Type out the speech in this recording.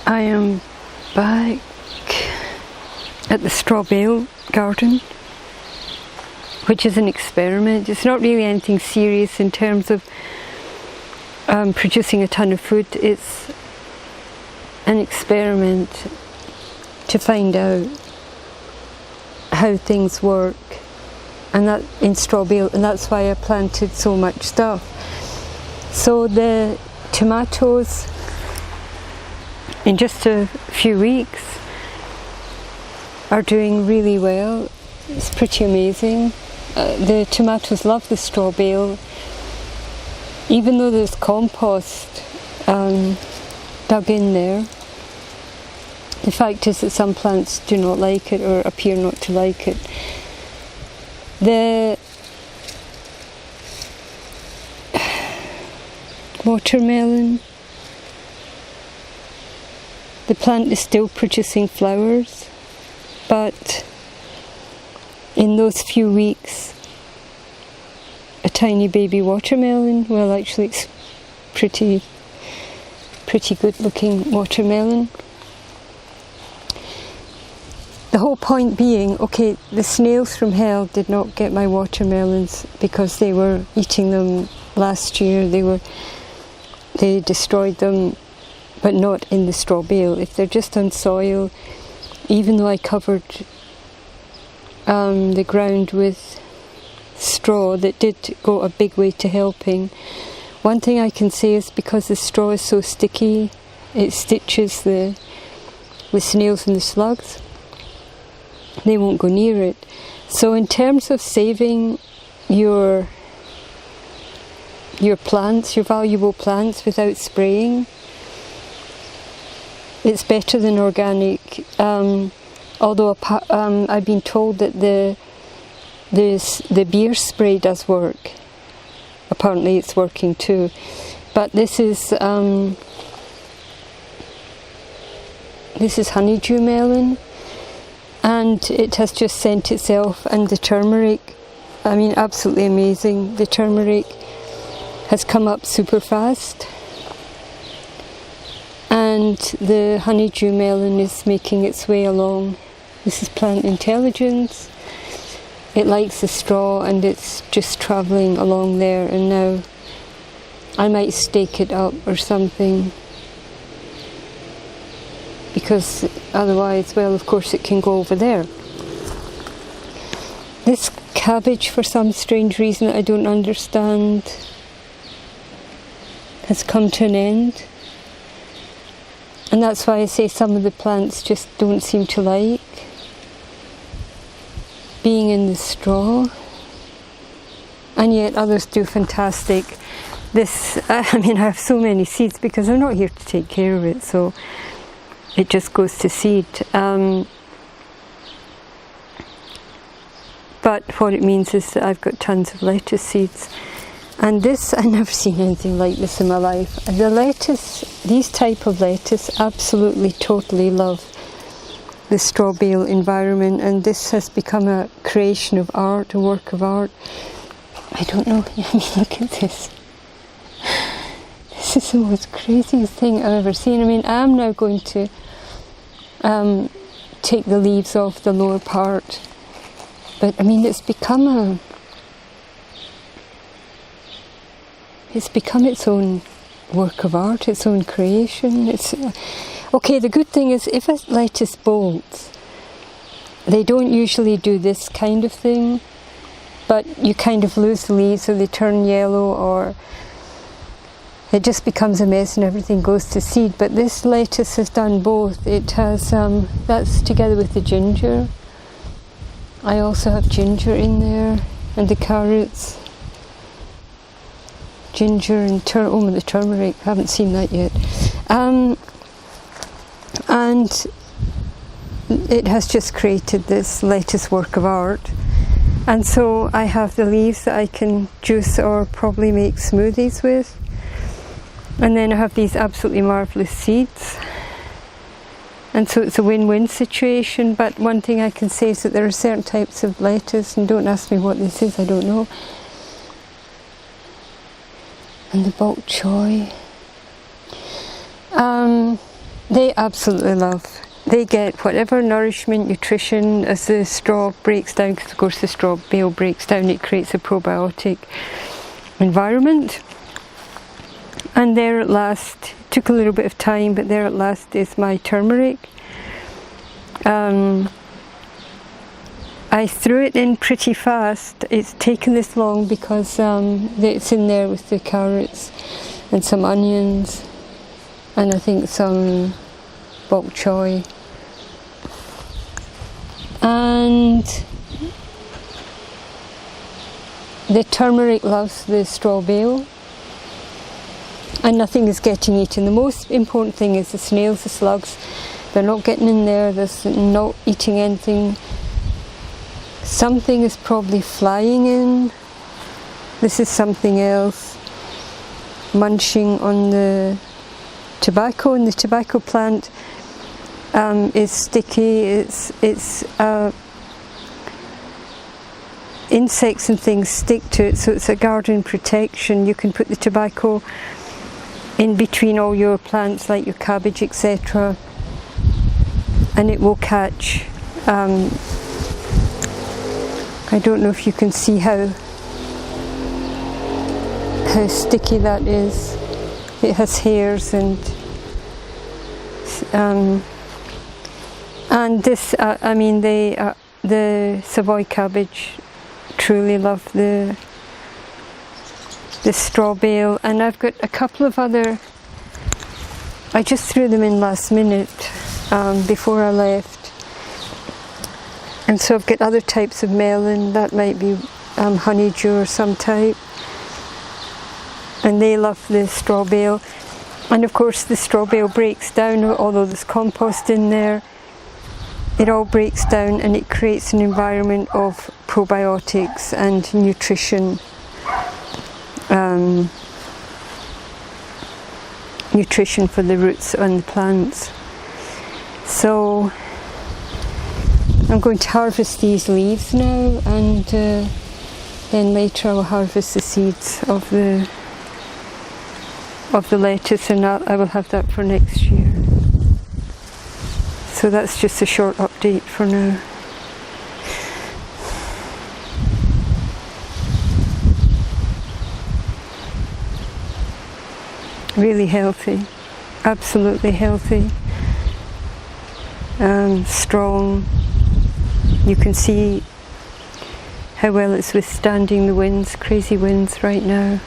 I am back at the Strawbale garden, which is an experiment. It's not really anything serious in terms of producing a ton of food. It's an experiment to find out how things work, and that in Strawbale, and that's why I planted so much stuff. So the tomatoes, in just a few weeks, are doing really well. It's pretty amazing. The tomatoes love the Strawbale, even though there's compost dug in there. The fact is that some plants do not like it or appear not to like it. The watermelon, the plant is still producing flowers, but in those few weeks a tiny baby watermelon, well actually it's pretty good looking watermelon. The whole point being, okay, the snails from hell did not get my watermelons because they were eating them last year. They destroyed them, but not in the Strawbale. If they're just on soil, even though I covered the ground with straw, that did go a big way to helping. One thing I can say is because the straw is so sticky, it stitches the snails and the slugs. They won't go near it. So in terms of saving your plants, your valuable plants, without spraying, it's better than organic. Although I've been told that the beer spray does work. Apparently it's working too. But this is honeydew melon, and it has just sent itself. And the turmeric, I mean, absolutely amazing. The turmeric has come up super fast, and the honeydew melon is making its way along. This is plant intelligence. It likes the straw and it's just travelling along there, and now I might stake it up or something, because otherwise, well, of course it can go over there. This cabbage, for some strange reason I don't understand, has come to an end. And that's why I say some of the plants just don't seem to like being in the straw, and yet others do fantastic. This, I mean, I have so many seeds because I'm not here to take care of it, so it just goes to seed. But what it means is that I've got tons of lettuce seeds. And this, I've never seen anything like this in my life. The lettuce, these type of lettuce, absolutely, totally love the Strawbale environment, and this has become a creation of art, a work of art. I don't know, I mean, look at this. This is the most craziest thing I've ever seen. I mean, I'm now going to take the leaves off the lower part, but I mean, it's become its own work of art, its own creation. It's okay. The good thing is, if a lettuce bolts, they don't usually do this kind of thing, but you kind of lose the leaves, or they turn yellow, or it just becomes a mess and everything goes to seed. But this lettuce has done both. It has, that's together with the ginger. I also have ginger in there, and the carrots. Ginger and the turmeric, I haven't seen that yet. And it has just created this lettuce work of art. And so I have the leaves that I can juice or probably make smoothies with. And then I have these absolutely marvellous seeds. And so it's a win-win situation. But one thing I can say is that there are certain types of lettuce, and don't ask me what this is, I don't know. And the bok choy. They absolutely love. They get whatever nourishment, nutrition as the straw breaks down, because of course the straw bale breaks down, it creates a probiotic environment. And there at last, took a little bit of time, but there at last is my turmeric. I threw it in pretty fast. It's taken this long because it's in there with the carrots and some onions and I think some bok choy. And the turmeric loves the straw bale and nothing is getting eaten. The most important thing is the snails, the slugs. They're not getting in there, they're not eating anything. Something is probably flying in. This is something else. Munching on the tobacco, and the tobacco plant is sticky. It's insects and things stick to it, so it's a garden protection. You can put the tobacco in between all your plants, like your cabbage, etc., and it will catch. I don't know if you can see how sticky that is. It has hairs and this. I mean, the Savoy cabbage truly love the straw bale, and I've got a couple of other. I just threw them in last minute before I left. And so I've got other types of melon, that might be honeydew or some type. And they love the straw bale. And of course the straw bale breaks down, although there's compost in there. It all breaks down and it creates an environment of probiotics and nutrition. Nutrition for the roots and the plants. So I'm going to harvest these leaves now, and then later I will harvest the seeds of the lettuce, and I will have that for next year. So that's just a short update for now. Really healthy, absolutely healthy, strong. You can see how well it's withstanding the winds, crazy winds right now.